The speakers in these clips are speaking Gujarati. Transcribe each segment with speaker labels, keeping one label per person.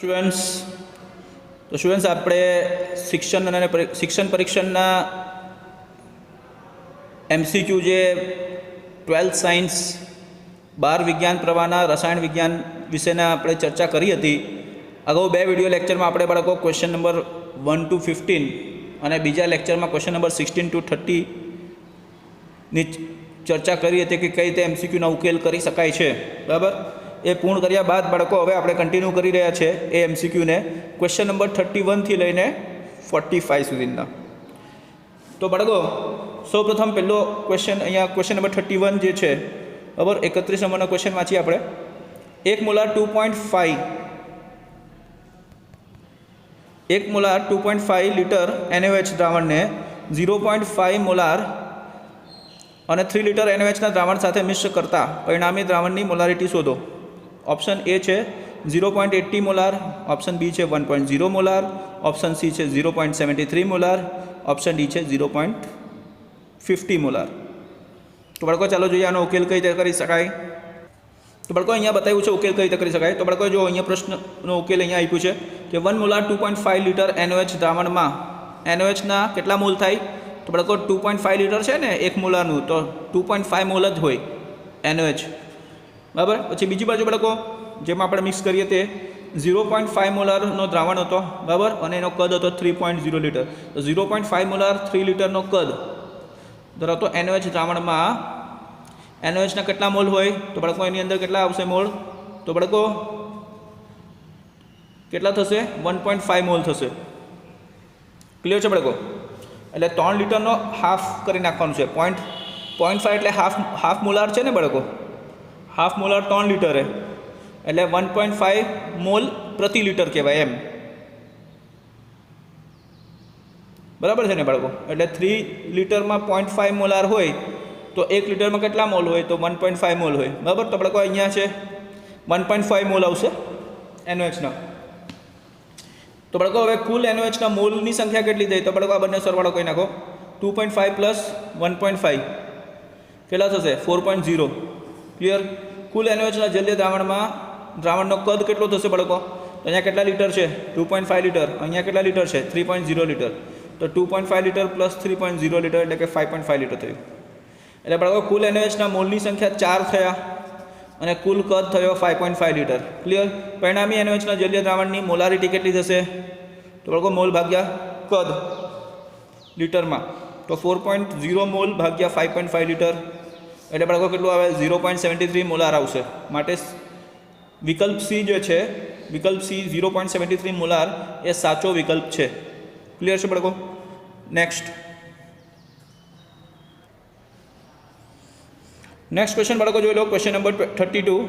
Speaker 1: સ્ટુડન્ટ્સ તો સ્ટુડન્ટ્સ આપણે શિક્ષણ પરીક્ષણના એમસીક્યુ જે 12th સાયન્સ 12 વિજ્ઞાન પ્રવાહના રસાયણ વિજ્ઞાન વિશેના આપણે ચર્ચા કરી હતી. અગાઉ બે વિડીયો લેક્ચરમાં આપણે બાળકો ક્વેશ્ચન નંબર 1 to 15 અને બીજા લેક્ચરમાં ક્વેશ્ચન નંબર 16 to 30ની ચર્ચા કરી હતી કે કઈ રીતે એમસીક્યુના ઉકેલ કરી શકાય છે. બરાબર, એ પૂર્ણ કર્યા બાદ બાળકો હવે આપણે કન્ટિન્યુ કરી રહ્યા છે એ એમસીક્યુને ક્વેશ્ચન નંબર 31થી લઈને 45 સુધીના. તો બાળકો સૌપ્રથમ પહેલો ક્વેશ્ચન અહીંયા ક્વેશ્ચન નંબર 31 જે છે, બરાબર, 31 નંબરનો ક્વેશ્ચન વાંચીએ આપણે. 1 મોલાર 2.5 લીટર NaOH દ્રાવણને 0.5 મોલાર અને 3 લીટર NaOHના દ્રાવણ સાથે મિશ્ર કરતા પરિણામી દ્રાવણની મોલારિટી શોધો. ઓપ્શન એ છે 0.80 મોલાર, ઓપ્શન બી છે 1.0 મોલાર, ઓપ્શન સી છે 0.73 મોલાર, ઓપ્શન ડી છે 0.50 મોલાર. તો બાળકો ચાલો જોઈએ આનો ઉકેલ કઈ રીતે કરી શકાય. તો બાળકો અહીંયા બતાવ્યું છે ઉકેલ કઈ રીતે કરી શકાય. તો બાળકો જો અહીંયા પ્રશ્નનો ઉકેલ અહીંયા આપ્યું છે કે 1 મોલાર 2.5 લીટર NaOH દ્રાવણમાં NaOHના કેટલા મોલ થાય. તો બાળકો 2.5 લીટર છે ને 1 મોલારનું, તો 2.5 મોલ જ હોય NaOH. બરાબર, પછી બીજી બાજુ બાળકો જેમાં આપણે મિક્સ કરીએ તે 0.5 મોલારનો દ્રાવણ હતો, બરાબર, અને એનો કદ હતો 3.0 લીટર. તો 0.5 મોલાર 3 લીટરનો કદ ધરાવતો NaOH દ્રાવણમાં NaOHના કેટલા મોલ હોય. તો બાળકો એની અંદર કેટલા આવશે મોલ. તો બાળકો કેટલા થશે 1.5 મોલ થશે. ક્લિયર છે બાળકો. એટલે 3 લીટરનો હાફ કરી નાખવાનું છે. 0.5 એટલે હાફ મોલાર છે ને બાળકો, હાફ મોલાર 3 લીટરે એટલે 1.5 મોલ પ્રતિ લીટર કહેવાય એમ. બરાબર છે ને બાળકો. એટલે 3 લીટરમાં 0.5 મોલાર હોય તો 1 લીટરમાં કેટલા મોલ હોય. તો 1.5 મોલ હોય. બરાબર, તો બાળકો અહીંયા છે 1.5 મોલ આવશે NaOHના. તો બાળકો હવે કુલ NaOHના મોલની સંખ્યા કેટલી થઈ. તો બાળકો આ બંને સરવાળો કરી નાખો. 2.5 પ્લસ 1.5 કેટલા થશે 4.0. ક્લિયર. કુલ NaOHના જલીય દ્રાવણનો કદ કેટલો થશે બાળકો. તો અહીંયા કેટલા લીટર છે 2.5 લીટર, અહીંયા કેટલા લીટર છે 3.0 લીટર. તો 2.5 લીટર પ્લસ 3.0 લીટર એટલે કે 5.5 લીટર થયું. એટલે બાળકો કુલ NaOHના મોલની સંખ્યા 4 થયા અને કુલ કદ થયો 5.5 લીટર. ક્લિયર. પરિણામી NaOHના જલીય દ્રાવણની મોલારિટી કેટલી થશે. તો બાળકો મોલ ભાગ્યા કદ લીટરમાં, તો 4.0 મોલ ભાગ્યા 5.5 લીટર એટલે બાળકો કેટલું આવે 0.73 મોલાર આવશે. માટે વિકલ્પ સી જે છે, વિકલ્પ સી 0.73 મોલાર એ સાચો વિકલ્પ છે. ક્લિયર છે બાળકો. નેક્સ્ટ ક્વેશ્ચન બાળકો જોઈ લો. Question number 32.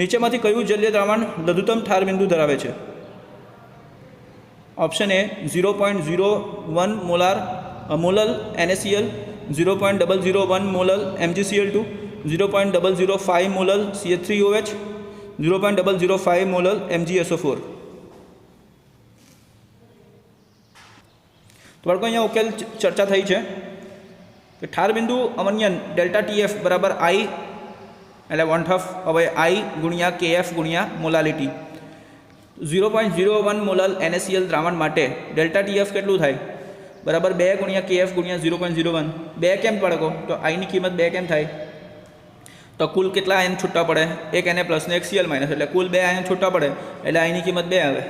Speaker 1: નીચેમાંથી કયું જલીય દ્રાવણ લઘુત્તમ ઠાર બિંદુ ધરાવે છે. Option A 0.01 molar મોલલ NaCl, 0.001 મોલલ MgCl2, 0.005 મોલલ CH3OH, 0.005 મોલલ MgSO4. તો બાળકો અહીંયા ઉકેલ ચર્ચા થઈ છે કે ઠાર બિંદુ અવન્યન ડેલ્ટા TF બરાબર I એટલે 1/2 હવે I ગુણ્યા KF ગુણ્યા મોલાલિટી. 0.01 મોલલ NaCl દ્રાવણ માટે ડેલ્ટા TF કેટલું થાય બરાબર 2 ગુણ્યા KF ગુણ્યા 0.01. 2 કેમ બાળકો. તો I ની કિંમત 2 કેમ થાય. તો કુલ કેટલા આયન છૂટા પડે, એક Na પ્લસ ને એક Cl માઇનસ, એટલે કુલ 2 આયન છૂટા પડે એટલે I ની કિંમત 2 આવે.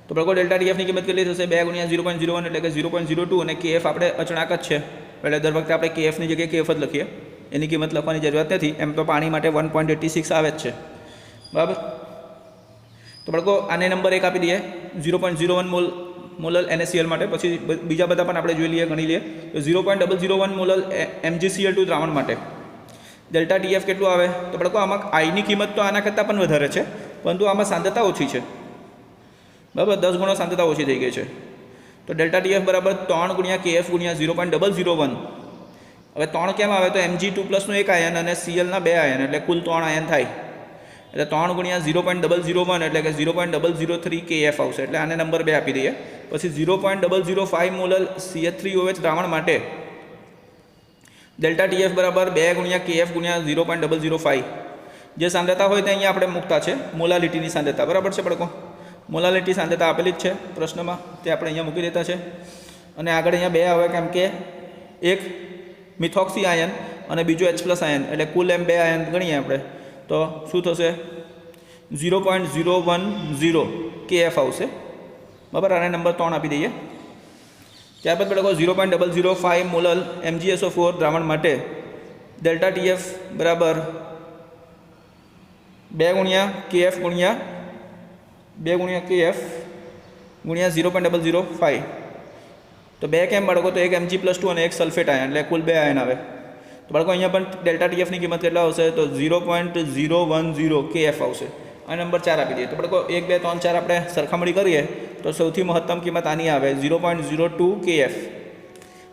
Speaker 1: તો બાળકો ડેલ્ટા TF ની કિંમત કેટલી થશે 2 ગુણ્યા 0.01 એટલે કે 0.02 અને KF આપણે અચળાંક જ છે એટલે દર વખતે આપણે KF ની જગ્યાએ KF જ લખીએ, એની કિંમત લખવાની જરૂરિયાત નથી. એમ તો પાણી માટે 1.86 આવે જ છે. બરાબર. તો બાળકો આને નંબર 1 આપી દઈએ 0.01 મોલલ NaCl માટે. પછી બીજા બધા પણ આપણે જોઈ લઈએ, ગણી લઈએ. તો 0.001 મોલલ MgCl2 દ્રાવણ માટે ડેલ્ટા TF કેટલું આવે. તો બાળકો આમાં I ની કિંમત તો આના કરતાં પણ વધારે છે, પરંતુ આમાં સાંદ્રતા ઓછી છે. બરાબર, 10 ગણો સાંદ્રતા ઓછી થઈ ગઈ છે. તો ડેલ્ટા TF બરાબર 3 ગુણ્યા KF ગુણ્યા 0.001. હવે 3 કેમ આવે. તો Mg2 પ્લસનું એક આયન અને Clના 2 આયન એટલે કુલ 3 આયન થાય. એટલે 3 ગુણ્યા 0.001 એટલે કે 0.003 KF આવશે. એટલે આને નંબર 2 આપી દઈએ. પછી 0.005 મોલલ CH3OH દ્રાવણ માટે ડેલ્ટા TF બરાબર 2 ગુણ્યા KF ગુણ્યા 0.005. જે સાંદ્રતા હોય તે અહીંયા આપણે મૂકતા છે મોલાલિટીની સાંદ્રતા. બરાબર છે બાળકો. મોલાલિટી સાંદ્રતા આપેલી જ છે પ્રશ્નમાં, તે આપણે અહીંયા મૂકી દેતા છે. અને આગળ અહીંયા બે આવે કેમ કે એક મિથોક્સી આયન અને બીજો H+ આયન, એટલે કુલ એમ બે આયન ગણીએ આપણે તો શું થશે 0.010 KF આવશે. બરાબર, આને નંબર 3 આપી દઈએ. ત્યારબાદ બાળકો 0.005 મોલલ MgSO4 દ્રાવણ માટે ડેલ્ટા TF બરાબર 2 KF ગુણ્યા 0.005. તો બે કેમ બાળકો, તો એક Mg+2 અને એક સલ્ફેટ આયન, એટલે કુલ બે આયન આવે. તો બાળકો અહીંયા પણ ડેલ્ટા TF ની કિંમત કેટલા આવશે, તો 0.010 KF આવશે. આ નંબર 4 આપી દઈએ. તો બાળકો 1 2 3 4 આપણે સરખામણી કરીએ તો સૌથી મહત્તમ કિંમત આની આવે 0.02 KF.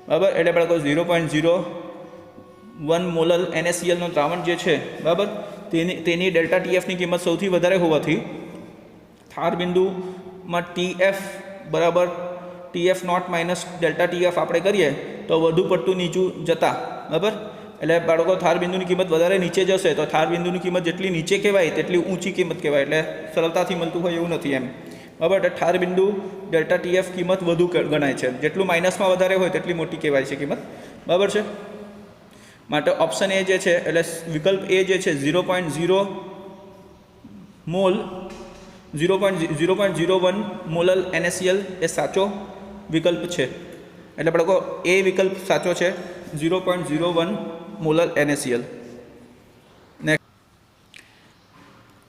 Speaker 1: બરાબર, એટલે બાળકો 0.01 મોલલ NaCl નો દ્રાવણ જે છે બરાબર તેની ડેલ્ટા TF ની કિંમત સૌથી વધારે હોવાથી થાર બિંદુમાં TF બરાબર TF0 માઇનસ ડેલ્ટા TF આપણે કરીએ તો વધુ પડતું નીચું જતા બરાબર, એટલે બાળકો થાર બિંદુની કિંમત વધારે નીચે જશે તો થાર બિંદુની કિંમત જેટલી નીચે કહેવાય તેટલી ઊંચી કિંમત કહેવાય, એટલે સરળતાથી મળતું હોય એવું નથી એમ. બરાબર, એટલે થાર બિંદુ ડેલ્ટા TF કિંમત વધુ ગણાય છે, જેટલું માઇનસમાં વધારે હોય તેટલી મોટી કહેવાય છે કિંમત. બરાબર છે, માટે ઓપ્શન એ જે છે એટલે વિકલ્પ એ જે છે 0.0 મોલ 0.01 મોલલ NaCl એ સાચો વિકલ્પ છે. એટલે બાળકો એ વિકલ્પ સાચો છે 0.01 મોલલ NaCl.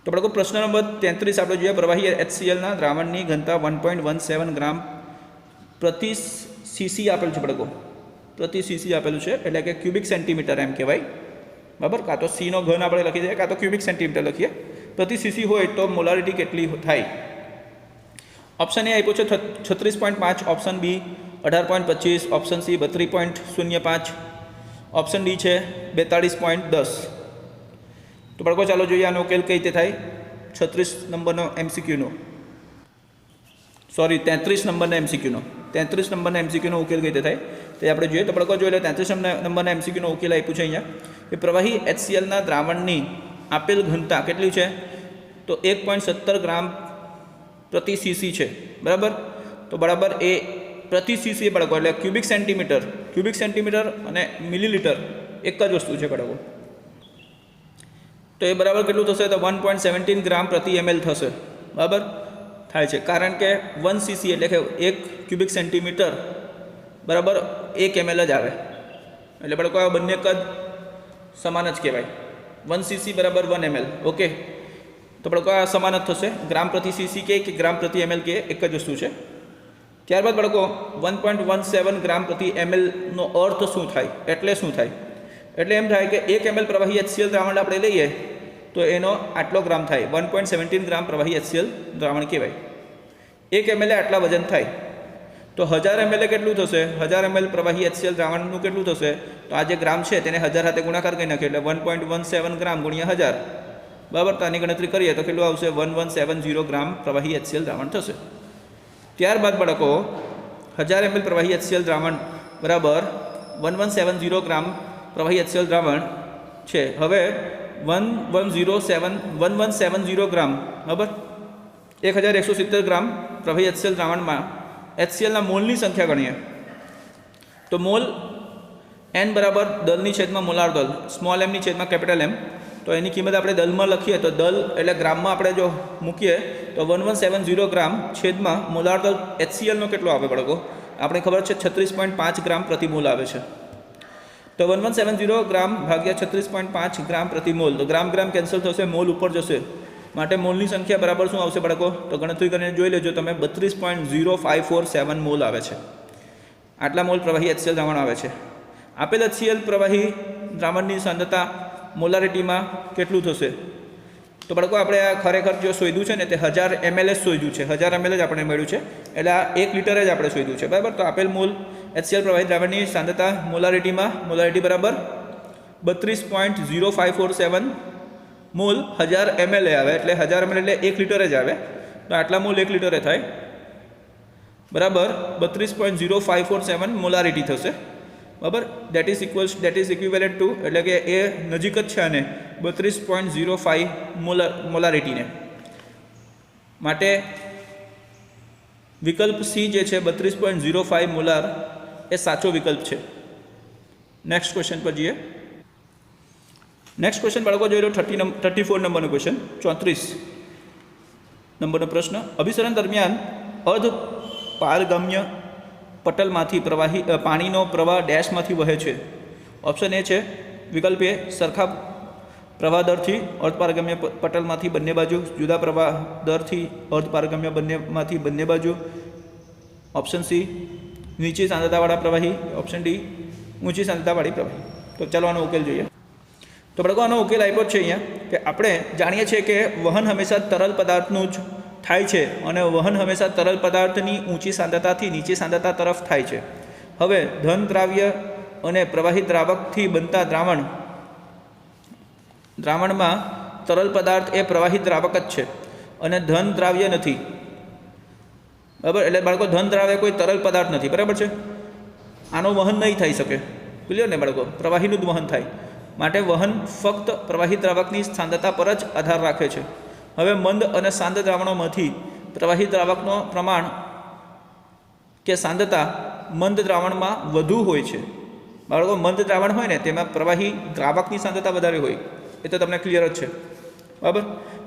Speaker 1: તો બાળકો પ્રશ્ન નંબર 33 આપણે જોઈએ. પ્રવાહી HCl ના દ્રાવણની ઘનતા 1.17 ગ્રામ પ્રતિ સીસી આપેલું છે બાળકો, પ્રતિ સીસી આપેલું છે, એટલે કે ક્યુબિક સેન્ટીમીટર એમ કહેવાય. બરાબર, કાં તો સી નો ઘન આપણે લખી દઈએ કાં તો ક્યુબિક સેન્ટીમીટર લખીએ. પ્રતિ સીસી હોય તો મોલારિટી કેટલી થાય? ઓપ્શન એ આપ્યો છે 36.5, option B 18.25, option C 32.05, option D છે 42.10. તો બાળકો ચાલો જોઈએ આનો ઉકેલ કઈ રીતે થાય. 36 નંબરનો MCQ નો, સોરી 33 નંબરના MCQ નો, 33 નંબરના MCQ નો ઉકેલ કઈ રીતે થાય તે આપણે જોઈએ. તો બાળકો જોઈ લો 33 નંબરના MCQ નો ઉકેલ આપ્યું છે અહીંયા કે પ્રવાહી HCl ના દ્રાવણની આપેલ ઘનતા કેટલી છે, તો 1.17 ગ્રામ પ્રતિ સીસી છે. બરાબર, તો બરાબર એ પ્રતિ સીસી બાળકો એટલે ક્યુબિક સેન્ટીમીટર અને મિલીલીટર એક જ વસ્તુ છે બાળકો. તો એ બરાબર કેટલું થશે, તો 1.17 ગ્રામ પ્રતિ ml થશે. બરાબર થાય છે, કારણ કે 1 સીસી એટલે કે 1 ક્યુબિક સેન્ટીમીટર બરાબર 1 ml જ આવે, એટલે બાળકો આ બંને કદ સમાન જ કહેવાય. 1 સીસી બરાબર 1 ml. ઓકે, તો બાળકો આ સમાન જ થશે. ગ્રામ પ્રતિ સીસી કે ગ્રામ પ્રતિ ml કે એક જ વસ્તુ છે. ત્યારબાદ બાળકો 1.17 ગ્રામ પ્રતિ ml નો અર્થ શું થાય, એટલે શું થાય? એટલે એમ થાય કે 1 ml પ્રવાહી HCl દ્રાવણ આપણે લઈએ તો એનો આટલો ગ્રામ થાય, 1.17 ગ્રામ પ્રવાહી HCl દ્રાવણ કહેવાય. 1 ml આટલા વજન થાય, તો 1000 ml કેટલું થશે? 1000 ml પ્રવાહી HCl દ્રાવણનું કેટલું થશે? તો આ જે ગ્રામ છે તેને 1000 સાથે ગુણાકાર કરી નાખીએ એટલે 1.17 ગ્રામ ગુણ્યા 1000. બરાબર, તો આની ગણતરી કરીએ તો કેટલું આવશે? 1170 ગ્રામ પ્રવાહી HCl દ્રાવણ થશે. ત્યારબાદ બાળકો 1000 ml પ્રવાહી HCl દ્રાવણ બરાબર 1170 ગ્રામ પ્રવાહી HCl દ્રાવણ છે. હવે 1170 ગ્રામ બરાબર 1170 ગ્રામ પ્રવાહી HCl દ્રાવણમાં HCl ના મોલની સંખ્યા ગણીએ તો મોલ n બરાબર દલની છેદમાં મોલાર દલ, સ્મોલ m ની છેદમાં કેપિટલ M. તો એની કિંમત આપણે દલમાં લખીએ તો દલ એટલે ગ્રામમાં આપણે જો મૂકીએ તો 1170 ગ્રામ છેદમાં મોલાર દલ HCl નો કેટલો આવે બાળકો? આપણે ખબર છે 36.5 ગ્રામ પ્રતિ મોલ આવે છે. તો 1170 ગ્રામ ભાગ્યા 36.5 ગ્રામ પ્રતિ મોલ, તો ગ્રામ કેન્સલ થશે, મોલ ઉપર જશે, માટે મોલની સંખ્યા બરાબર શું આવશે બાળકો? તો ગણતરી કરીને જોઈ લેજો તમે, 32.0547 મોલ આવે છે. આટલા મોલ પ્રવાહી HCl દ્રાવણ આવે છે. આપેલ HCl પ્રવાહી દ્રાવણની સાંદ્રતા મોલારિટીમાં કેટલું થશે? તો બાળકો આપણે આ ખરેખર જો શોધ્યું છે ને તે 1000 ml જ શોધ્યું છે, 1000 ml જ આપણે મળ્યું છે, એટલે આ 1 લિટર જ આપણે શોધ્યું છે. બરાબર, તો આપેલ મોલ HCl પ્રવાહી દ્રાવણની સાંદ્રતા મોલારિટી બરાબર 32.0547 મોલ 1000 ml આવે, એટલે 1000 ml એટલે 1 લિટર જ આવે, તો આટલા મોલ 1 લિટરે થાય બરાબર 32.0547 મોલારિટી થશે. બરાબર, દેટ ઇઝ ઇક્વિવેલન્ટ ટુ એટલે કે એ નજીક જ છે અને 32.05 મોલારિટીને. માટે વિકલ્પ સી જે છે 32.05 મોલાર એ સાચો વિકલ્પ છે। નેક્સ્ટ ક્વેશ્ચન પર જઈએ। નેક્સ્ટ ક્વેશ્ચન બાળકો જોઈ લો 34 નંબરનો ક્વેશ્ચન, 34 નંબરનો પ્રશ્ન। અભિસરણ દરમિયાન અર્ધ પારગમ્ય પટલમાંથી પાણીનો પ્રવાહ ડેશમાંથી વહે છે। ઓપ્શન એ છે વિકલ્પ એ સરખા પ્રવાહ દરથી અર્ધપારગમ્ય પટલમાંથી બંને બાજુ, જુદા પ્રવાહ દરથી અર્ધપારગમ્ય બંનેમાંથી બંને બાજુ। ઓપ્શન સી નીચી સાંદ્રતાવાળા પ્રવાહી। ઓપ્શન ડી ઊંચી સાંદ્રતાવાળી પ્રવાહી। તો ચાલો આનો ઉકેલ જોઈએ। તો બાળકો આનો ઉકેલ આપ્યો છે અહીંયા કે આપણે જાણીએ છીએ કે વહન હંમેશા તરલ પદાર્થનું જ થાય છે અને વહન હંમેશા તરલ પદાર્થની ઊંચી સાંદ્રતાથી નીચી સાંદ્રતા તરફ થાય છે। હવે ધન દ્રાવ્ય અને પ્રવાહી દ્રાવકથી બનતા દ્રાવણમાં તરલ પદાર્થ એ પ્રવાહી દ્રાવક જ છે અને ધન દ્રાવ્ય નથી, બરાબર। એટલે બાળકો ધન દ્રાવ્ય કોઈ તરલ પદાર્થ નથી, બરાબર છે। આનું વહન નહીં થઈ શકે, ક્લિયર ને બાળકો? પ્રવાહીનું જ વહન થાય, માટે વહન ફક્ત પ્રવાહી દ્રાવકની સાંદ્રતા પર જ આધાર રાખે છે। હવે મંદ અને શાંત દ્રાવણોમાંથી પ્રવાહી દ્રાવકનો પ્રમાણ કે સાંદ્રતા મંદ દ્રાવણમાં વધુ હોય છે। બાળકો મંદ દ્રાવણ હોય ને તેમાં પ્રવાહી દ્રાવકની સાંદ્રતા વધારે હોય, એ તો તમને ક્લિયર જ છે, બરાબર।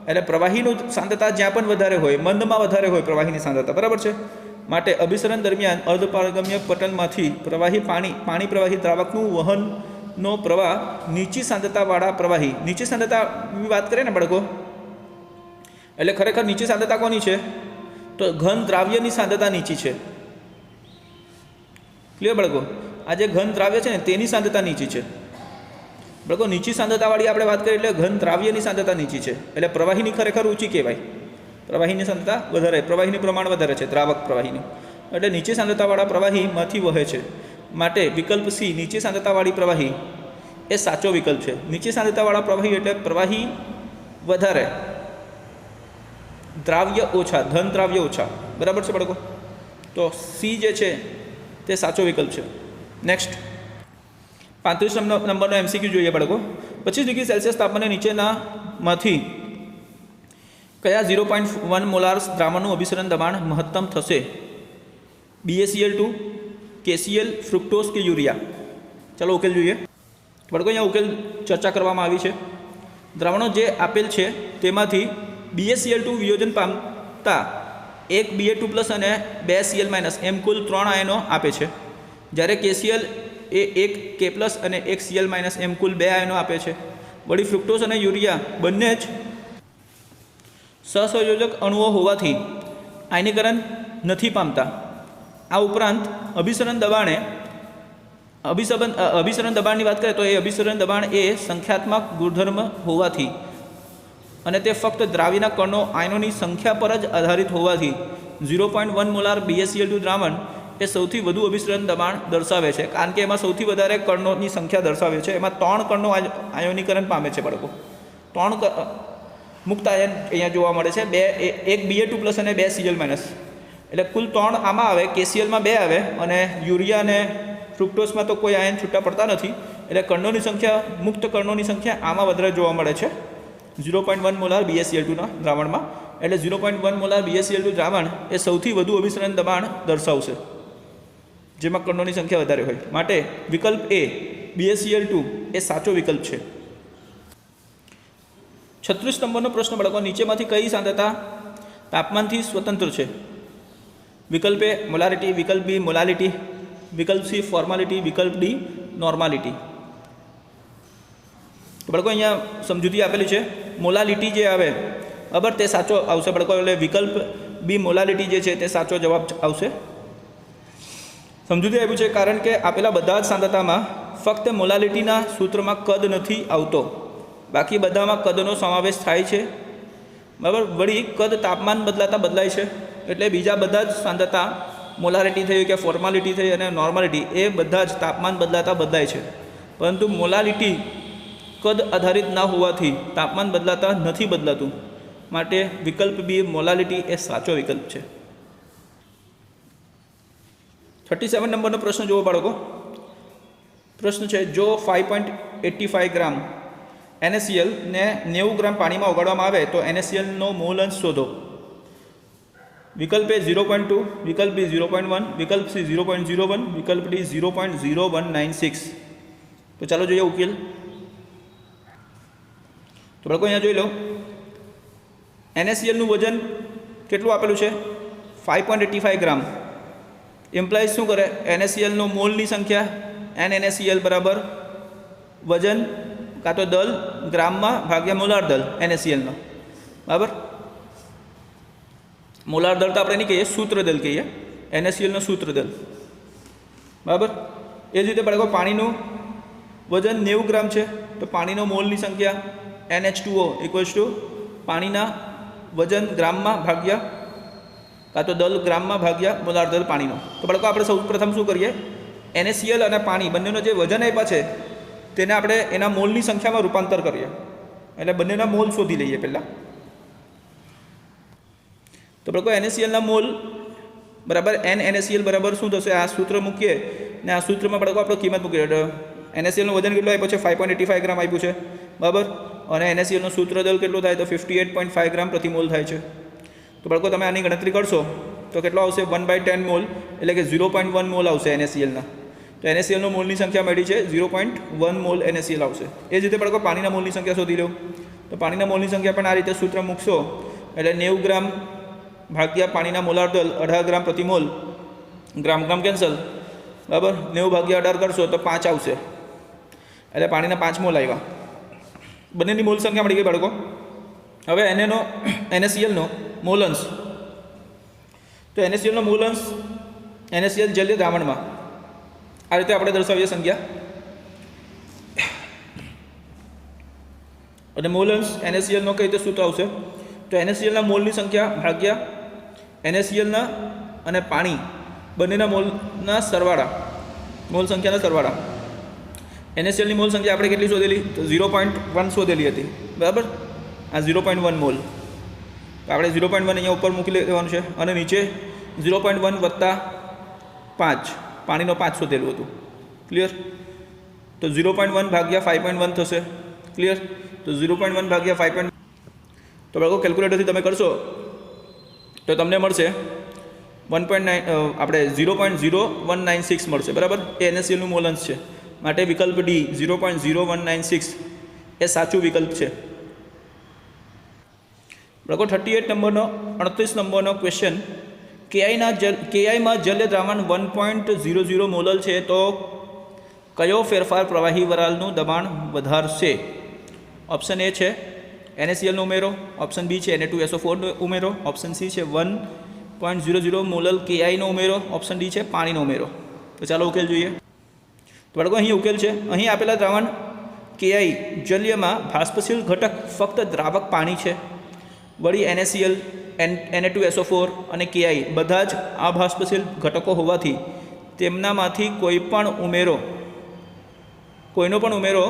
Speaker 1: એટલે પ્રવાહીનું સાંદ્રતા જ્યાં પણ વધારે હોય, મંદમાં વધારે હોય પ્રવાહીની સાંદ્રતા, બરાબર છે। માટે અભિસરણ દરમિયાન અર્ધપારગમ્ય પટલમાંથી પાણી પ્રવાહી દ્રાવકનું વહનનો પ્રવાહ નીચી સાંદ્રતાવાળા પ્રવાહી, નીચી સાંદ્રતાની વાત કરીએ ને બાળકો, એટલે ખરેખર નીચી સાંદ્રતા કોની છે? તો ઘન દ્રાવ્યની સાંદ્રતા નીચી છે, ક્લિયર બાળકો? આ જે ઘન દ્રાવ્ય છે ને તેની સાંદ્રતા નીચી છે બાળકો। નીચી સાંદ્રતાવાળી આપણે વાત કરીએ એટલે ઘન દ્રાવ્યની સાંદ્રતા નીચી છે, એટલે પ્રવાહીની ખરેખર ઊંચી કહેવાય, પ્રવાહીની સાંદ્રતા વધારે, પ્રવાહીનું પ્રમાણ વધારે છે દ્રાવક પ્રવાહીનું, એટલે નીચી સાંદ્રતાવાળા પ્રવાહીમાંથી વહે છે। માટે વિકલ્પ સી નીચી સાંદ્રતાવાળી પ્રવાહી એ સાચો વિકલ્પ છે। નીચી સાંદ્રતાવાળા પ્રવાહી એટલે પ્રવાહી વધારે, દ્રાવ્ય ઓછા, ધન દ્રાવ્ય ઓછા, બરાબર છે બાળકો? તો સી જે છે તે સાચો વિકલ્પ છે। નેક્સ્ટ 35 નંબરનો MCQ જોઈએ બાળકો। 25 ડિગ્રી સેલ્સિયસ તાપમાને નીચેનામાંથી કયા 0.1 મોલાર દ્રાવણનું અભિસરણ દબાણ મહત્તમ થશે? BaCl2, KCl, ફ્રુક્ટોઝ કે યુરિયા? ચાલો ઉકેલ જોઈએ બાળકો। અહીંયા ઉકેલ ચર્ચા કરવામાં આવી છે। દ્રાવણો જે આપેલ છે તેમાંથી BaCl2 વિયોજન પામતા એક Ba2+ અને 2 Cl- એમ કુલ 3 આયનો આપે છે, જ્યારે KCl એ 1 K+ અને 1 Cl- એમ કુલ 2 આયનો આપે છે। વળી ફ્રુક્ટોઝ અને યુરિયા બંને જ સહસંયોજક અણુઓ હોવાથી આયનીકરણ નથી પામતા। આ ઉપરાંત અભિસરણ દબાણની વાત કરીએ તો એ અભિસરણ દબાણ એ સંખ્યાત્મક ગુણધર્મ હોવાથી અને તે ફક્ત દ્રાવ્યના કણો આયનોની સંખ્યા પર જ આધારિત હોવાથી 0.1 મોલાર BaCl2 દ્રાવણ એ સૌથી વધુ અભિસરણ દબાણ દર્શાવે છે, કારણ કે એમાં સૌથી વધારે કણોની સંખ્યા દર્શાવે છે। એમાં 3 કણો આયોનીકરણ પામે છે બાળકો, 3 મુક્ત આયન અહીંયા જોવા મળે છે, એક Ba2+ અને 2 Cl-, એટલે કુલ 3 આમાં આવે, KClમાં 2 આવે અને યુરિયા અને ફ્રુક્ટોઝમાં તો કોઈ આયન છૂટા પડતા નથી, એટલે કણોની સંખ્યા, મુક્ત કણોની સંખ્યા આમાં વધારે જોવા મળે છે 0.1 મોલાર BaCl2ના દ્રાવણમાં। એટલે 0.1 મોલાર BaCl2 દ્રાવણ એ સૌથી વધુ અભિસરણ દબાણ દર્શાવશે જેમાં કણોની સંખ્યા વધારે હોય, માટે વિકલ્પ એ BaCl2 એ સાચો વિકલ્પ છે। 36 નંબરનો પ્રશ્ન બાળકો। નીચેમાંથી કઈ સાંદ્રતા તાપમાનથી સ્વતંત્ર છે? વિકલ્પ એ મોલારિટી, વિકલ્પ બી મોલાલિટી, વિકલ્પ સી ફોર્માલિટી, વિકલ્પ ડી નોર્માલિટી। બાળકો અહીંયા સમજૂતી આપેલી છે, મોલાલિટી જે આવે બરાબર તે સાચો આવશે બાળકો, એટલે વિકલ્પ બી મોલાલિટી જે છે તે સાચો જવાબ આવશે। સમજૂતી આપ્યું છે કારણ કે આપેલા બધા જ સાંદ્રતામાં ફક્ત મોલાલિટીના સૂત્રમાં કદ નથી આવતો, બાકી બધામાં કદનો સમાવેશ થાય છે, બરાબર। વળી કદ તાપમાન બદલાતા બદલાય છે, એટલે બીજા બધા જ સાંદ્રતા, મોલારિટી થઈ કે ફોર્માલિટી થઈ અને નોર્માલિટી, એ બધા જ તાપમાન બદલાતા બદલાય છે, પરંતુ મોલાલિટી કદ આધારિત ના હોવાથી તાપમાન બદલાતા નથી બદલાતું, માટે વિકલ્પ બી મોલાલિટી એ સાચો વિકલ્પ છે। 37 નંબરનો પ્રશ્ન જુઓ બાળકો। પ્રશ્ન છે, જો 5.85 ગ્રામ NaCl ને 90 ગ્રામ પાણીમાં ઓગાળવામાં આવે તો NaClનો મોલ અંશ શોધો। विकल्प ए 0.2, विकल्प बी 0.1, विकल्प सी 0.01, विकल्प डी 0.0196। तो चलो जो उकेल। तो बाळको अहींया जोई लो NaCl નું वजन કેટલું આપેલું છે 5.85 ગ્રામ। એમ્પ્લાઇઝ શું કરે NaCl નો મોલની સંખ્યા NaCl બરાબર વજન કાં તો દલ ગ્રામમાં ભાગ્યા મોલાર દલ NaCl નો બરાબર। મોલાર દળ તો આપણે નહીં કહીએ સૂત્ર દળ કહીએ NaCl નો સૂત્ર દળ બરાબર। એ જ રીતે બાળકો પાણીનું વજન 90 ગ્રામ છે તો પાણીનો મોલની સંખ્યા NH2O = પાણીના વજન ગ્રામમાં ભાગ્યા કાં તો દલ ગ્રામમાં ભાગ્યા મોલાર દળ પાણીનો। તો બાળકો આપણે સૌ પ્રથમ શું કરીએ NaCl અને પાણી બંનેનો જે વજન આપ્યા છે તેને આપણે એના મોલની સંખ્યામાં રૂપાંતર કરીએ એટલે બંનેના મોલ શોધી લઈએ પહેલાં। તો બાળકો NaClના મોલ બરાબર NaCl બરાબર શું થશે આ સૂત્ર મૂકીએ ને આ સૂત્રમાં બાળકો આપણે કિંમત મૂકીએ NaClનું વજન કેટલું આપ્યું છે 5.85 ગ્રામ આપ્યું છે બરાબર અને NaClનું સૂત્ર દળ કેટલું થાય તો 58.5 ગ્રામ પ્રતિ મોલ થાય છે। તો બાળકો તમે આની ગણતરી કરશો તો કેટલો આવશે 1/10 મોલ એટલે કે 0.1 મોલ આવશે NaClના। તો NaClનો મોલની સંખ્યા મળી છે 0.1 મોલ NaCl આવશે। એ જ રીતે બાળકો પાણીના મોલની સંખ્યા શોધી લો તો પાણીના મોલની સંખ્યા પણ આ રીતે સૂત્ર મૂકશો એટલે 90 ગ્રામ ભાગ્યા પાણીના મોલાર દળ 18 ગ્રામ પ્રતિ મોલ ગ્રામ ગ્રામ કેન્સલ બરાબર 90 ભાગ્યા 18 કરશો તો 5 આવશે એટલે પાણીના 5 મોલ આવ્યા। બંનેની મોલ સંખ્યા મળી ગઈ બાળકો। હવે NaClનો મોલ અંશ તો NaClનો મોલ અંશ NaCl જલીય દ્રાવણમાં આ રીતે આપણે દર્શાવીએ સંખ્યા અને મોલ અંશ NaClનો કઈ રીતે સૂત્ર આવશે તો NaClના મોલની સંખ્યા ભાગ્યા NaClના અને પાણી બંનેના મોલના સરવાળા મોલ સંખ્યાના સરવાળા। NaClની મોલ સંખ્યા આપણે કેટલી શોધેલી તો 0.1 શોધેલી હતી બરાબર આ 0.1 મોલ તો આપણે 0.1 અહીંયા ઉપર મૂકી લેવાનું છે અને નીચે 0.1 વત્તા 5 પાણીનો 5 શોધેલું હતું ક્લિયર। તો 0.1 ભાગ્યા 5.1 થશે ક્લિયર। તો 0.1 ભાગ્યા 5. તો બાળકો કેલ્ક્યુલેટરથી તમે કરશો તો તમને મળશે 1.9 આપણે 0.0196 મળશે બરાબર એ NaClનું મોલ અંશ છે માટે વિકલ્પ ડી 0.0196 એ સાચું વિકલ્પ છે। બાળકો 38 નંબરનો 38 નંબરનો ક્વેશ્ચન કેઆઈમાં જલ્ય દ્રાવણ 1.00 મોલર છે તો કયો ફેરફાર પ્રવાહી વરાળનું દબાણ વધારશે? ઓપ્શન એ છે NaClનો ઉમેરો, ઓપ્શન બી છે Na2SO4નો ઉમેરો, ઓપ્શન સી છે 1.00 મોલર કેઆઈનો ઉમેરો, ઓપ્શન ડી છે પાણીનો ઉમેરો। તો ચાલો ઉકેલ જોઈએ। તો બાળકો અહીં ઉકેલ છે અહીં આપેલા દ્રાવણ કેઆઈ જલ્યમાં ભાસ્પશીલ ઘટક ફક્ત દ્રાવક પાણી છે વળી NaCl Na2SO4 અને કેઆઈ બધા જ અભાસ્પશીલ ઘટકો હોવાથી તેમનામાંથી કોઈનો પણ ઉમેરો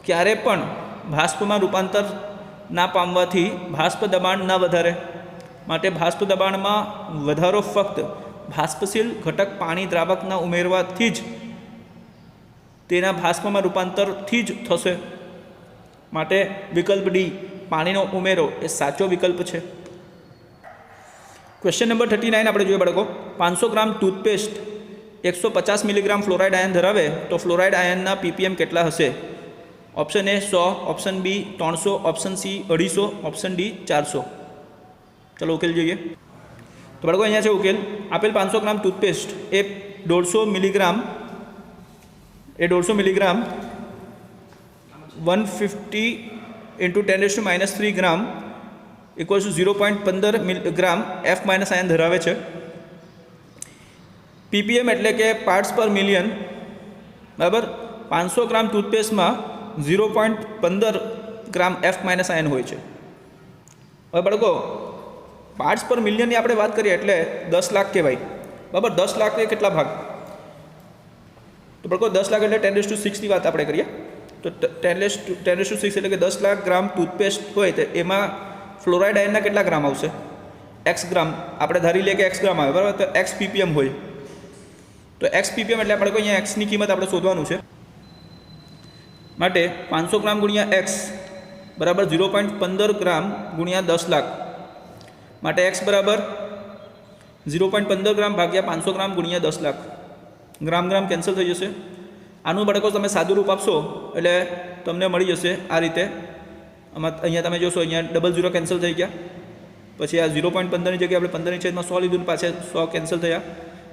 Speaker 1: ક્યારે પણ ભાસ્પમાં રૂપાંતર ના પામવાથી ભાસ્પ દબાણ ના વધારે માટે ભાસ્પ દબાણમાં વધારો ફક્ત ભાસ્પશીલ ઘટક પાણી દ્રાવકના ઉમેરવાથી જ તેના ભાસ્પમાં રૂપાંતરથી જ થશે માટે વિકલ્પ ડી પાણીનો ઉમેરો એ સાચો વિકલ્પ છે। ક્વેશ્ચન નંબર 39 આપણે જોઈએ બાળકો 500 gram toothpaste 150 milligram fluoride ion ધરાવે તો ફ્લોરાઇડ આયનના ppm કેટલા હશે? Option A 100, option B 300, option C 250, option D 400। ચલો ઉકેલ જોઈએ। તો બાળકો અહીંયા છે ઉકેલ આપેલ 500 ગ્રામ ટૂથપેસ્ટ એ 150 મિલીગ્રામ 150 × 10⁻³ ગ્રામ = 0.15 ગ્રામ F- આયન ધરાવે છે। ppm એટલે કે પાર્ટ્સ પર મિલિયન બરાબર 500 ગ્રામ ટૂથપેસ્ટમાં 0.15 ગ્રામ F- આયન હોય છે। હવે બાળકો પાર્ટ્સ પર મિલિયનની આપણે વાત કરીએ એટલે 10 લાખ કહેવાય બરાબર 10 લાખ એ કેટલા ભાગ તો બાળકો 10 લાખ એટલે 10⁶ની વાત આપણે કરીએ તો 10⁶ એટલે કે 10 લાખ ગ્રામ ટૂથપેસ્ટ હોય તો એમાં ફ્લોરાઇડ આયનના કેટલા ગ્રામ આવશે x ગ્રામ આપણે ધારી લઈએ કે x ગ્રામ આવે બરાબર તો x ppm હોય તો x ppm એટલે બાળકો અહીંયા x ની કિંમત આપણે શોધવાનું છે માટે 500 ગ્રામ ગુણ્યા x બરાબર 0.15 ગ્રામ ગુણ્યા 10 લાખ માટે x બરાબર 0.15 ગ્રામ ભાગ્યા 500 ગ્રામ ગુણ્યા 10 લાખ, ગ્રામ ગ્રામ કેન્સલ થઈ જશે. આનું બાળકો તમે સાદું રૂપ આપશો એટલે તમને મળી જશે આ રીતે. આમાં અહીંયા તમે જોશો અહીંયા ડબલ 0 કેન્સલ થઈ ગયા, પછી આ 0.15ની જગ્યાએ આપણે 15 ની છેદમાં 100 લીધું, પાછળ 100 કેન્સલ થયા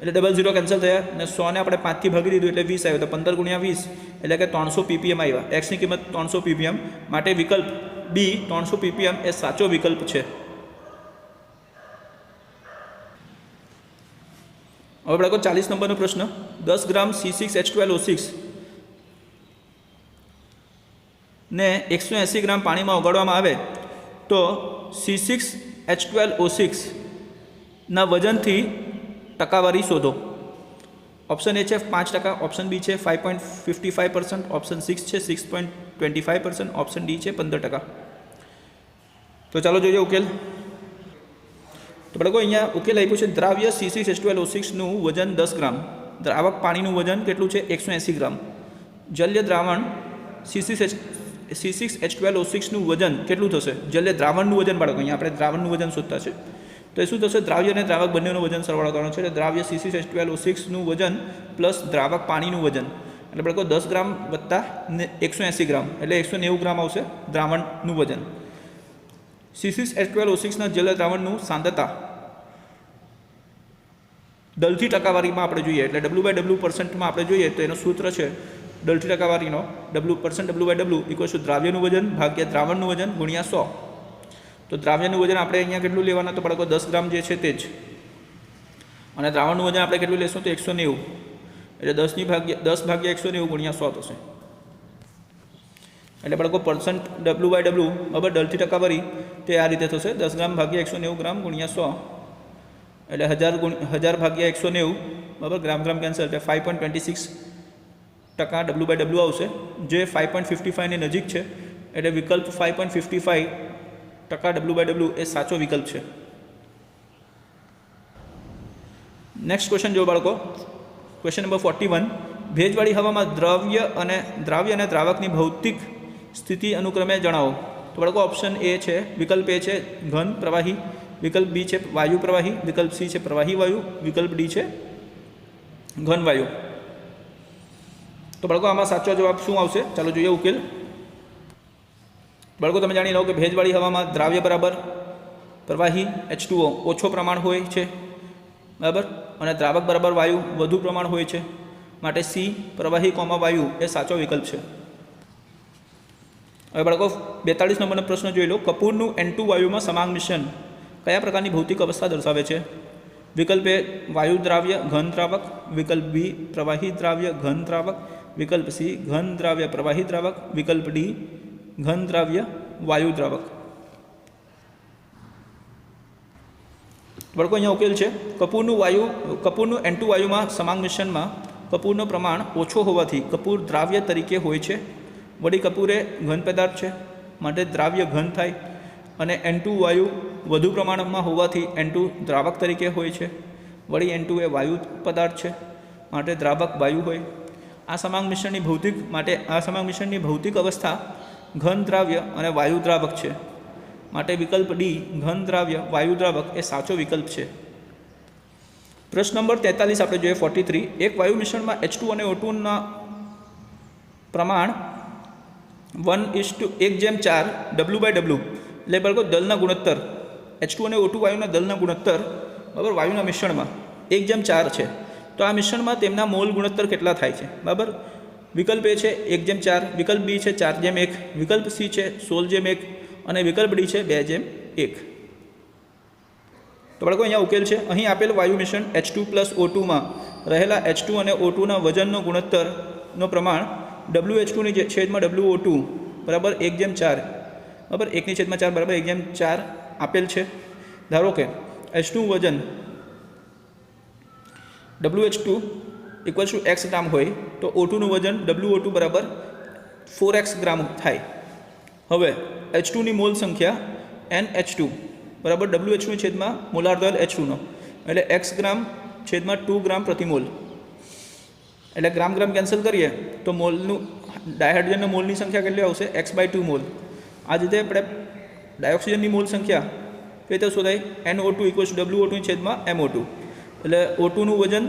Speaker 1: એટલે ડબલ 0 કેન્સલ થયા અને 100 ને આપણે 5 થી ભાગી દીધું એટલે 20 આવ્યો, તો 15 ગુણ્યા 20 એટલે કે 300 ppm આવ્યા. એક્સની કિંમત 300 ppm, માટે વિકલ્પ બી 300 ppm એ સાચો વિકલ્પ છે. હવે બાળકો 40 નંબરનો પ્રશ્ન, 10 ગ્રામ C6H12O6 ને 180 ગ્રામ પાણીમાં ઓગાળવામાં આવે તો C6H12O6 ના વજનથી ટકાવારી શોધો. ઓપ્શન એ છે 5%, ઓપ્શન બી છે 5.55%, ઓપ્શન 6 છે 6.25%, ઓપ્શન ડી છે 15%. તો ચાલો જોઈએ ઉકેલ. તો બાળકો અહીંયા ઉકેલ આપ્યું છે, દ્રાવ્ય C6H12O6નું વજન 10 ગ્રામ, દ્રાવક પાણીનું વજન કેટલું છે 180 ગ્રામ, જલ્ય દ્રાવણ C6H12O6નું વજન કેટલું થશે, જલ્ય દ્રાવણનું વજન બાળકો અહીંયા આપણે દ્રાવણનું વજન શોધતા છે, તો એ શું થશે, દ્રાવ્ય અને દ્રાવક બંનેનું વજન સરવાળો કરવાનો છે, એટલે દ્રાવ્ય C6H12O6નું વજન પ્લસ દ્રાવક પાણીનું વજન, એટલે બાળકો 10 ગ્રામ વત્તા 180 ગ્રામ એટલે 190 ગ્રામ આવશે દ્રાવણનું વજન. C6H12O6ના જલ્ય દ્રાવણનું સાંદ્રતા દલથી ટકાવારીમાં આપણે જોઈએ એટલે W/W%માં આપણે જોઈએ તો એનું સૂત્ર છે દલથી ટકાવારીનો W/W = દ્રાવ્યનું વજન ભાગ્યા દ્રાવણનું વજન ગુણ્યા 100. તો દ્રાવ્યનું વજન આપણે અહીંયા કેટલું લેવાના, તો બાળકો 10 ગ્રામ જે છે તે જ, અને દ્રાવણનું વજન આપણે કેટલું લેશું તો 190, એટલે 10 ભાગ્યા 190 ગુણ્યા 100 થશે. એટલે બાળકો પરસન્ટ W/W બરાબર દલથી ટકાવારી તે આ રીતે થશે, 10 ગ્રામ ભાગ્યા 190 ગ્રામ ગુણ્યા 100 એટલે 1000 ભાગ્યા 190 બરાબર ગ્રામ ગ્રામ કેન્સલ એટલે 5.26% W/W આવશે, જે 5.55ની નજીક છે, એટલે વિકલ્પ 5.55% W/W એ સાચો વિકલ્પ છે. નેક્સ્ટ ક્વેશ્ચન જો બાળકો, ક્વેશ્ચન નંબર 41, ભેજવાળી હવામાં દ્રાવ્ય અને દ્રાવકની ભૌતિક સ્થિતિ અનુક્રમે જણાવો. તો બાળકો ઓપ્શન એ છે, વિકલ્પ એ છે ઘન પ્રવાહી, વિકલ્પ બી છે વાયુ પ્રવાહી, વિકલ્પ સી છે પ્રવાહી વાયુ, વિકલ્પ ડી છે ઘન વાયુ. તો બાળકો આમાં સાચો જવાબ શું આવશે, ચાલો જોઈએ ઉકેલ. બાળકો તમે જાણી લો કે ભેજવાળી હવામાં દ્રાવ્ય બરાબર પ્રવાહી H2O ઓછો પ્રમાણ હોય છે બરાબર, અને દ્રાવક બરાબર વાયુ વધુ પ્રમાણ હોય છે, માટે સી પ્રવાહી વાયુ એ સાચો વિકલ્પ છે. હવે બાળકો 42 નંબરનો પ્રશ્ન જોઈ લો, કપૂરનું N2 વાયુમાં સમાંગ મિશ્રણ કયા પ્રકારની ભૌતિક અવસ્થા દર્શાવે છે. વિકલ્પ એ વાયુ દ્રાવ્ય ઘન દ્રાવક, વિકલ્પ બી પ્રવાહી દ્રાવ્ય ઘન દ્રાવક, વિકલ્પ સી ઘન દ્રાવ્ય પ્રવાહી દ્રાવક, વિકલ્પ ડી ઘન દ્રાવ્ય વાયુ દ્રાવક. બાળકો અહીંયા ઉકેલ છે, કપૂરનું N2 વાયુમાં સમાંગ મિશ્રણમાં કપૂરનું પ્રમાણ ઓછો હોવાથી કપૂર દ્રાવ્ય તરીકે હોય છે. વળી કપૂર એ ઘન પદાર્થ છે માટે દ્રાવ્ય ઘન થાય, અને N2 વાયુ વધુ પ્રમાણમાં હોવાથી N2 દ્રાવક તરીકે હોય છે. વળી N2 એ વાયુ પદાર્થ છે માટે દ્રાવક વાયુ હોય. આ સમાંગ મિશ્રણની ભૌતિક અવસ્થા ઘન દ્રાવ્ય અને વાયુ દ્રાવક છે, માટે વિકલ્પ ડી ઘન દ્રાવ્ય વાયુ દ્રાવક એ સાચો વિકલ્પ છે. પ્રશ્ન નંબર 43 આપણે જોઈએ 43, એક વાયુ મિશ્રણમાં H2 અને O2ના પ્રમાણ 1:1:4 W/W એટલે બાળકો દલના ગુણોત્તર H2 અને O2 વાયુના દલના ગુણોત્તર બરાબર વાયુના મિશ્રણમાં 1:4 છે. તો આ મિશ્રણમાં તેમના મોલ ગુણોત્તર કેટલા થાય છે બરાબર. વિકલ્પ એ છે 1:4, વિકલ્પ બી છે 4:1, વિકલ્પ સી છે 16:1 અને વિકલ્પ ડી છે 2:1. તો બાળકો અહીંયા ઉકેલ છે, અહીં આપેલ વાયુ મિશ્રણ H2 + O2માં રહેલા H2 અને O2ના વજનનો ગુણોત્તરનો પ્રમાણ WH2/WO2 બરાબર 1:4 બરાબર 1/4 બરાબર 1:4 આપેલ છે. ધારો કે H2 વજન WH2 = x ગ્રામ હોય તો O2નું વજન WO2 બરાબર 4x ગ્રામ થાય. હવે H2ની મોલ સંખ્યા NH2 બરાબર WH2 મોલાર દળ H2નો એટલે x ગ્રામ 2 ગ્રામ પ્રતિ મોલ, એટલે ગ્રામ ગ્રામ કેન્સલ કરીએ તો મોલનું ડાયહાઇડ્રોજનના મોલની સંખ્યા કેટલી આવશે x/2 મોલ. આ રીતે આપણે ડાયોક્સિજનની મોલ સંખ્યા કઈ રીતે શોધાય, NO2 = WO2/MO2 એટલે O2નું વજન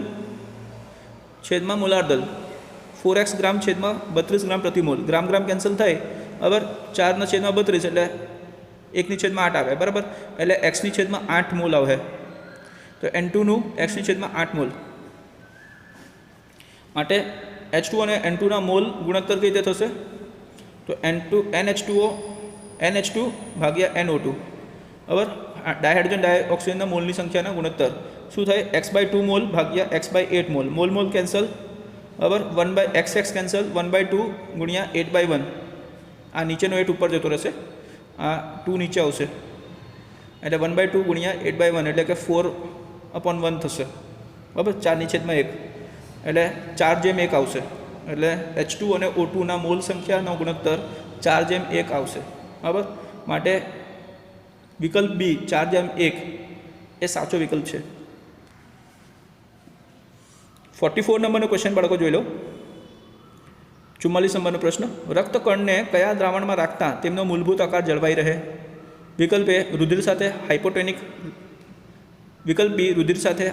Speaker 1: છેદમાં મોલાર દળ 4x ગ્રામ છેદમાં 32 ગ્રામ પ્રતિ મોલ. ગ્રામ ગ્રામ કેન્સલ થાય, બરાબર. 4/32 એટલે 1/8 આવે, બરાબર. એટલે x/8 મોલ આવે. તો N2નું x/8 મોલ માટે H2 અને N2ના મોલ ગુણોત્તર કઈ રીતે થશે? તો NH2 ભાગ્યા NO2, બરાબર. ડાયહાઇડ્રોજન ડાયઓક્સાઇડના મોલની સંખ્યાના ગુણોત્તર શું થાય? x/2 મોલ ભાગ્યા x/8 mall. Mall mall cancel, બરાબર. 1/xx કેન્સલ, 1/2 ગુણ્યા 8/1. આ નીચેનો 8 ઉપર જતો રહેશે, આ 2 નીચે આવશે, એટલે 1/2 ગુણ્યા 8/1 એટલે કે 4/1 થશે, બરાબર. 4/1 એટલે 4/1 આવશે. એટલે H2 અને O2ના મોલ સંખ્યાનો ગુણોત્તર 4/1 આવશે, બરાબર. માટે વિકલ્પ બી 4/1 એ સાચો વિકલ્પ છે. 44 નંબરનો ક્વેશ્ચન બાળકો જોઈ લો. 44 નંબરનો પ્રશ્ન, રક્તકણને કયા દ્રાવણમાં રાખતા તેમનો મૂળભૂત આકાર જળવાઈ રહે? વિકલ્પ એ રુધિર સાથે હાઇપોટોનિક, વિકલ્પ બી રુધિર સાથે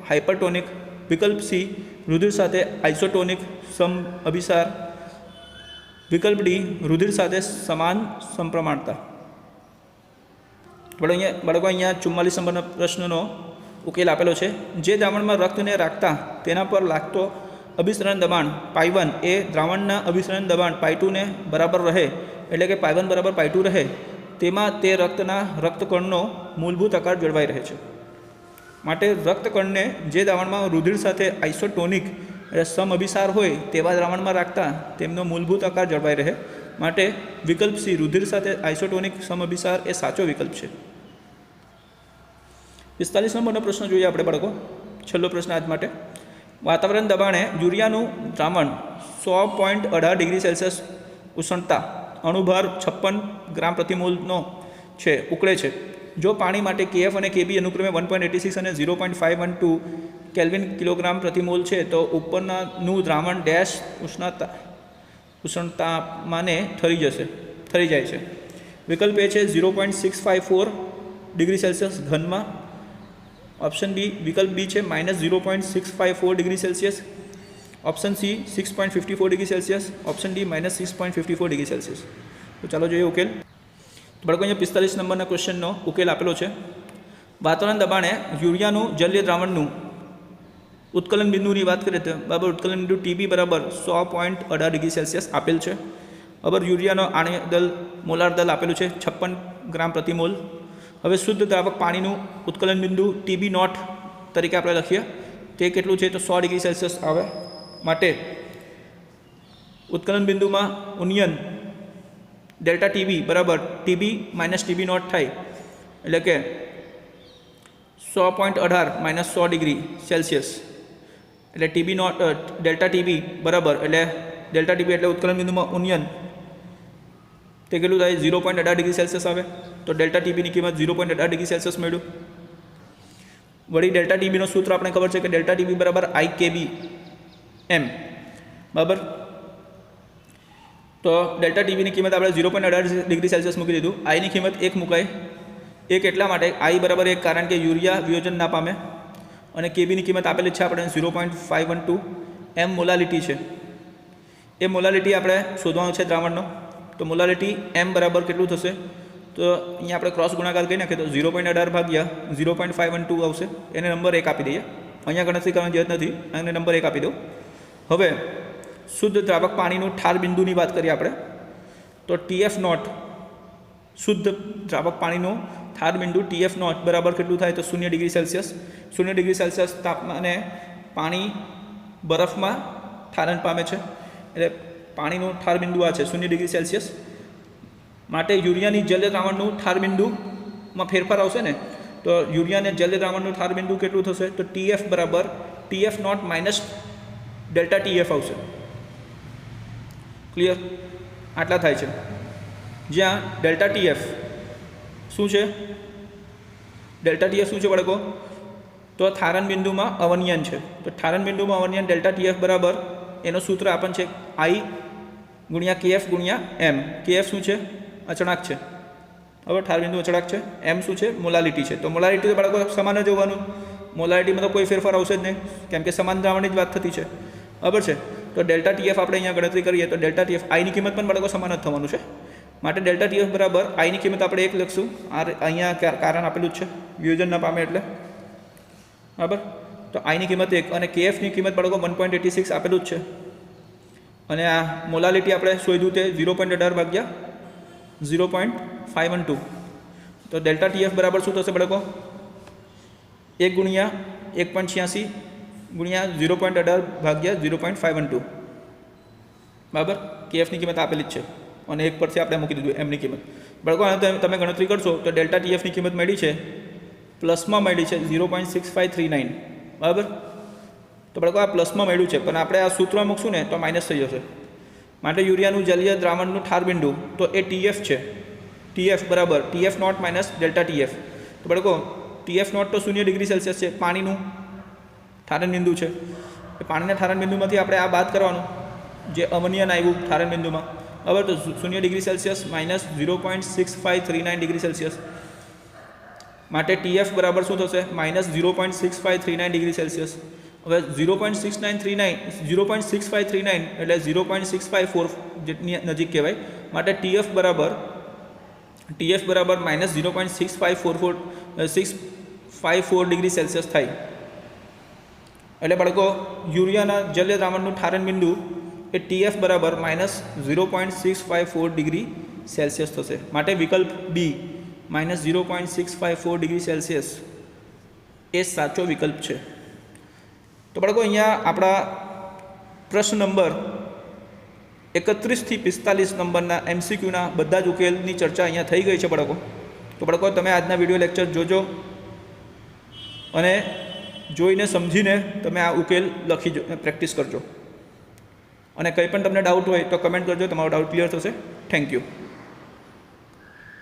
Speaker 1: હાઇપરટોનિક, વિકલ્પ સી રુધિર સાથે આઇસોટોનિક સમ અભિસાર, વિકલ્પ ડી રુધિર સાથે સમાન સમપ્રમાણતા. બાળકો અહીંયા 44 નંબરના પ્રશ્નનો ઉકેલ આપેલો છે. જે દ્રાવણમાં રક્તને રાખતા તેના પર લાગતો અભિસરણ દબાણ π1 એ દ્રાવણના અભિસરણ દબાણ π2 ને બરાબર રહે, એટલે કે π1 બરાબર π2 રહે, તેમાં તે રક્તકણનો મૂળભૂત આકાર જળવાઈ રહે છે. માટે રક્તકણને જે દ્રાવણમાં રુધિર સાથે આઇસોટોનિક એટલે સમઅભિસાર હોય તેવા દ્રાવણમાં રાખતા તેમનો મૂળભૂત આકાર જળવાઈ રહે. માટે વિકલ્પ સી રુધિર સાથે આઇસોટોનિક સમઅભિસાર એ સાચો વિકલ્પ છે. 45 નંબરનો પ્રશ્ન જોઈએ આપણે બાળકો. છેલ્લો પ્રશ્ન આજ માટે. વાતાવરણ દબાણે યુરિયાનું દ્રાવણ 100.18 ડિગ્રી સેલ્સિયસ ઉષ્ણતા અણુભાર 56 ગ્રામ પ્રતિ મોલનો છે, ઉકળે છે. જો પાણી માટે KF અને KB અનુક્રમે 1.86 અને 0.512 કેલ્વિન કિલોગ્રામ પ્રતિ મોલ છે, તો ઉપરનાનું દ્રાવણ ડેશ ઉષ્ણતામાને ઠરી જાય છે. વિકલ્પ એ છે 0.654 ડિગ્રી સેલ્સિયસ ઘનમાં. ઓપ્શન બી વિકલ્પ બી છે -0.654 degree Celsius. Option C 6.54 degree Celsius. Option D -6.54 degree Celsius. તો ચાલો જોઈએ ઉકેલ. બાળકો અહીંયા 45 નંબરના ક્વેશ્ચનનો ઉકેલ આપેલો છે. વાતાવરણ દબાણે યુરિયાનું જલીય દ્રાવણનું ઉત્કલન બિંદુની વાત કરીએ તો બરાબર ઉત્કલન બિંદુ TB બરાબર 100.18 ડિગ્રી સેલ્સિયસ આપેલ છે. બરાબર યુરિયાનો આણ્વિક દળ મોલાર દળ આપેલું છે 56 ગ્રામ પ્રતિ મોલ. હવે શુદ્ધ દ્રાવક પાણીનું ઉત્કલન બિંદુ TB નોટ તરીકે આપણે લખીએ, તે કેટલું છે? તો 100 ડિગ્રી સેલ્સિયસ આવે. માટે ઉત્કલન બિંદુમાં ઉન્નયન ડેલ્ટા TB બરાબર TB - TB નોટ થાય, એટલે કે 100.18 - 100 ડિગ્રી સેલ્સિયસ એટલે TB નોટ ડેલ્ટા TB બરાબર એટલે ડેલ્ટા TB એટલે ઉત્કલન બિંદુમાં ઉન્નયન તે કેટલું થાય? 0.18 ડિગ્રી સેલ્સિયસ આવે. તો ડેલ્ટા TBની કિંમત 0.18 ડિગ્રી સેલ્સિયસ મળ્યું. વળી ડેલ્ટા TBનું સૂત્ર આપણે ખબર છે કે ડેલ્ટા TB બરાબર IKBM, બરાબર. તો ડેલ્ટા TBની કિંમત આપણે 0.18 ડિગ્રી સેલ્સિયસ મૂકી દીધું. આઈની કિંમત 1 મુકાય. 1 એટલા માટે I બરાબર 1 કારણ કે યુરિયા વિયોજન ના પામે, અને કેબીની કિંમત આપેલી છે આપણે 0.512 M મોલાલિટી છે. એ મોલાલિટી આપણે શોધવાનું છે દ્રાવણનો. તો મોલાલિટી M બરાબર કેટલું થશે? તો અહીંયા આપણે ક્રોસ ગુણાકાર કરી નાખીએ તો 0.18 ભાગ્યા 0.512 આવશે. એને નંબર 1 આપી દઈએ. અહીંયા ગણતરી કરવાની જરૂર નથી, એને નંબર 1 આપી દો. હવે શુદ્ધ દ્રાવક પાણીનું ઠાર બિંદુની વાત કરીએ આપણે તો TF નોટ શુદ્ધ દ્રાવક પાણીનું ઠાર બિંદુ TF નોટ બરાબર કેટલું થાય? તો 0 ડિગ્રી સેલ્સિયસ. 0 ડિગ્રી સેલ્સિયસ તાપમાને પાણી બરફમાં ઠારણ પામે છે, એટલે પાણીનું ઠાર બિંદુ આ છે 0 ડિગ્રી સેલ્સિયસ. માટે યુરિયાની જલ્ય દ્રાવણનું ઠાર બિંદુમાં ફેરફાર આવશે ને, તો યુરિયાને જલ્ય દ્રાવણનું ઠાર બિંદુ કેટલું થશે? તો TF બરાબર TF nought minus delta TF આવશે. ક્લિયર? આટલા થાય છે. જ્યાં ડેલ્ટા TF શું છે? ડેલ્ટા TF શું છે બાળકો? તો ઠારણ બિંદુમાં અવનયન છે. તો ઠારણ બિંદુમાં અવનયન ડેલ્ટા TF બરાબર એનો સૂત્ર આપણને છે I ગુણ્યા KF ગુણ્યા M. KF શું છે? અચળાંક છે. હવે ઠાર બિંદુ અચળાંક છે. M શું છે? મોલાલિટી છે. તો મોલાલિટી તો બાળકો સમાન જ હોવાનું. મોલારિટીમાં તો કોઈ ફેરફાર આવશે જ નહીં, કેમ કે સમાન દ્રાવણની જ વાત થતી છે, બરાબર છે. તો ડેલ્ટા ટીએફ આપણે અહીંયા ગણતરી કરીએ તો ડેલ્ટા ટીએફ આઈની કિંમત પણ બાળકો સમાન જ થવાનું છે. માટે ડેલ્ટા ટીએફ બરાબર આઈની કિંમત આપણે 1 લખશું. આ અહીંયા કારણ આપેલું જ છે, વિયોજન ન પામે એટલે, બરાબર. તો આઈની કિંમત 1 અને કેએફની કિંમત બાળકો 1.86 આપેલું જ છે. અને આ મોલાલિટી આપણે શોધ્યું તે 0.18 ભાગ્યા 0.512. તો ડેલ્ટા ટીએફ બરાબર શું થશે બાળકો? 1 ગુણ્યા 1.86 ગુણ્યા 0.18 ભાગ્યા 0.512, બરાબર. કેએફની કિંમત આપેલી જ છે અને 1 પરથી આપણે મૂકી દીધું એમની કિંમત. બાળકો તમે ગણતરી કરશો તો ડેલ્ટા ટીએફની કિંમત મળી છે, પ્લસમાં મળી છે 0.6539, બરાબર. તો બાળકો આ પ્લસમાં મળ્યું છે, પણ આપણે આ સૂત્રમાં મૂકશું ને તો માઇનસ થઈ જશે. માટે યુરિયાનું જલીય દ્રાવણનું ઠાર બિંદુ તો એ ટીએફ છે. ટીએફ બરાબર TF nought minus delta TF. તો બાળકો ટીએફ નોટ તો 0 ડિગ્રી સેલ્સિયસ છે, પાણીનું ઠારણ બિંદુ છે. એ પાણીના ઠારણ બિંદુમાંથી આપણે આ બાદ કરવાનું જે અમોનિયન આવ્યું ઠારણ બિંદુમાં, બરાબર. તો 0 degree Celsius minus 0.6539 degree Celsius. માટે ટીએફ બરાબર શું થશે? Minus 0.6539 degree Celsius. હવે 0.6539 એટલે 0.654 જેટલી નજીક કહેવાય. માટે ટીએફ બરાબર માઇનસ 0.654 ડિગ્રી સેલ્સિયસ થાય. એટલે બાળકો યુરિયાના જલીય દ્રાવણનું ઠારણ બિંદુ એ ટીએફ બરાબર માઇનસ 0.654 ડિગ્રી સેલ્સિયસ થશે. માટે વિકલ્પ બી માઇનસ 0.654 ડિગ્રી સેલ્સિયસ એ સાચો વિકલ્પ છે. તો બાળકો અહીંયા આપણા પ્રશ્ન નંબર 31 થી 45 નંબરના MCQના બધા જ ઉકેલની ચર્ચા અહીંયા થઈ ગઈ છે બાળકો. તો બાળકો તમે આજના વિડીયો લેક્ચર જોજો અને જોઈને સમજીને તમે આ ઉકેલ લખી પ્રેક્ટિસ કરજો. અને કંઈ પણ તમને ડાઉટ હોય તો કમેન્ટ કરજો, તમારો ડાઉટ ક્લિયર થશે. Thank you.